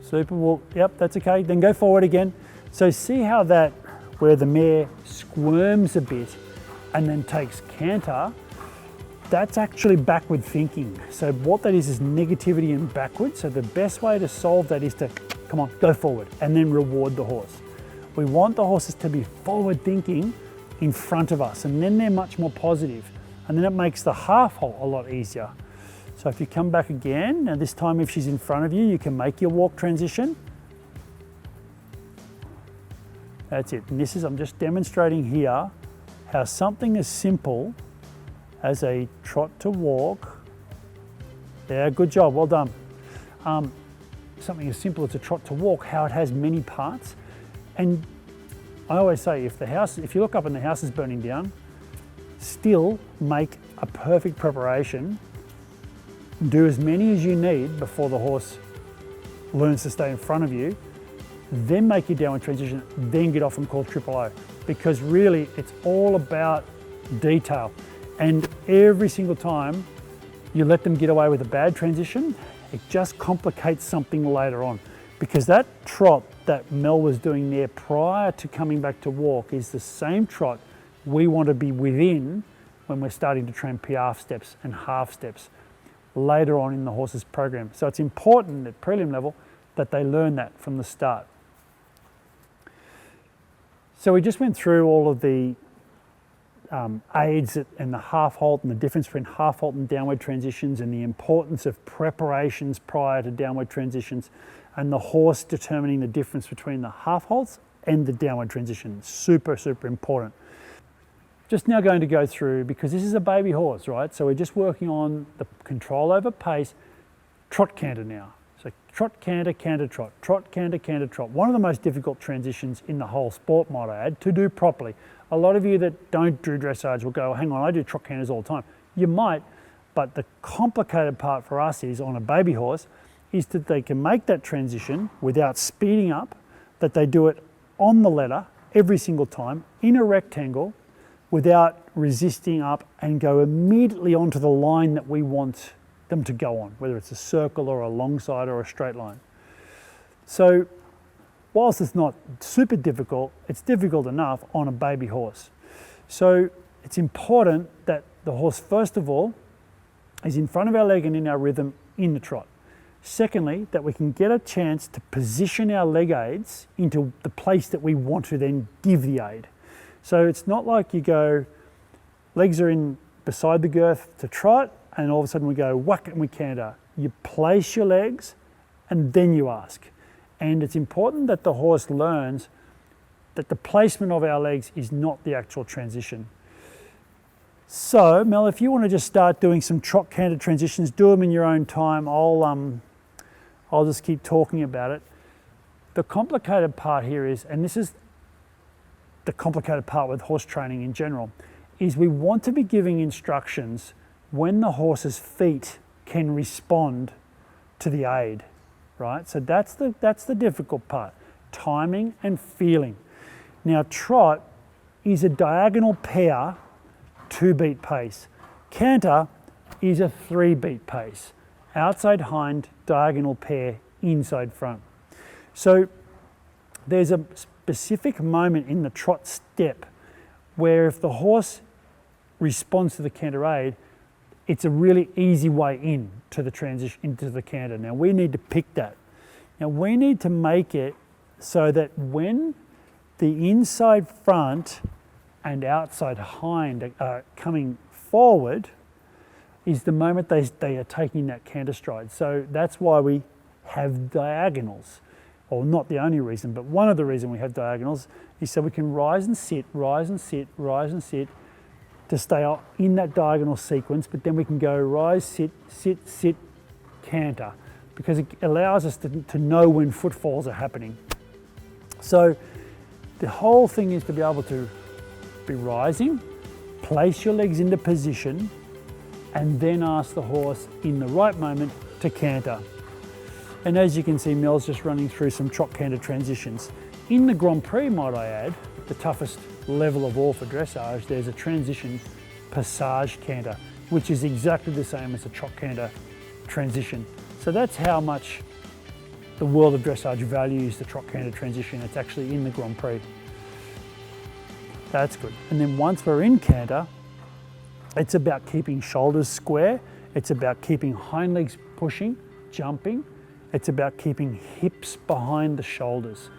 Super, well, yep, that's okay. Then go forward again. So see how that, where the mare squirms a bit and then takes canter, that's actually backward thinking. So what that is negativity and backwards. So the best way to solve that is to, come on, go forward and then reward the horse. We want the horses to be forward thinking in front of us, and then they're much more positive. And then it makes the half halt a lot easier. So if you come back again, and this time if she's in front of you, you can make your walk transition. That's it. And this is, I'm just demonstrating here how something as simple as a trot to walk, yeah, good job, well done. Something as simple as a trot to walk, how it has many parts. And I always say, if you look up and the house is burning down, still make a perfect preparation. Do as many as you need before the horse learns to stay in front of you, then make your downward transition, then get off and call triple O. Because really, it's all about detail. And every single time you let them get away with a bad transition, it just complicates something later on. Because that trot that Mel was doing there prior to coming back to walk is the same trot we want to be within when we're starting to train piaffe steps and half steps later on in the horse's program. So it's important at prelim level that they learn that from the start. So we just went through all of the aids and the half halt and the difference between half halt and downward transitions and the importance of preparations prior to downward transitions and the horse determining the difference between the half halts and the downward transition. Super, super important. Just now going to go through, because this is a baby horse, right? So we're just working on the control over pace, trot-canter now. So trot-canter, canter-trot, trot-canter, canter-trot. One of the most difficult transitions in the whole sport, might I add, to do properly. A lot of you that don't do dressage will go, hang on, I do trot-canters all the time. You might, but the complicated part for us is on a baby horse is that they can make that transition without speeding up, that they do it on the ladder every single time in a rectangle without resisting up and go immediately onto the line that we want them to go on, whether it's a circle or a long side or a straight line. So whilst it's not super difficult, it's difficult enough on a baby horse. So it's important that the horse, first of all, is in front of our leg and in our rhythm in the trot. Secondly, that we can get a chance to position our leg aids into the place that we want to then give the aid. So it's not like you go, legs are in beside the girth to trot, and all of a sudden we go whack and we canter. You place your legs and then you ask. And it's important that the horse learns that the placement of our legs is not the actual transition. So Mel, if you want to just start doing some trot canter transitions, do them in your own time. I'll just keep talking about it. The complicated part here is, and this is the complicated part with horse training in general, is we want to be giving instructions when the horse's feet can respond to the aid, right? So that's the difficult part, timing and feeling. Now trot is a diagonal pair 2-beat pace. Canter is a 3-beat pace. Outside hind, diagonal pair, inside front. So there's a specific moment in the trot step where if the horse responds to the canter aid, it's a really easy way in to the transition into the canter. Now we need to pick that. Now we need to make it so that when the inside front and outside hind are coming forward is the moment they are taking that canter stride. So that's why we have diagonals, or not the only reason, but one of the reasons we have diagonals is so we can rise and sit, rise and sit, rise and sit to stay in that diagonal sequence, but then we can go rise, sit, sit, sit, canter, because it allows us to know when footfalls are happening. So the whole thing is to be able to be rising, place your legs into position, and then ask the horse in the right moment to canter. And as you can see, Mel's just running through some trot-canter transitions. In the Grand Prix, might I add, the toughest level of all for dressage, there's a transition passage canter, which is exactly the same as a trot-canter transition. So that's how much the world of dressage values the trot-canter transition. It's actually in the Grand Prix. That's good. And then once we're in canter, it's about keeping shoulders square. It's about keeping hind legs pushing, jumping. It's about keeping hips behind the shoulders.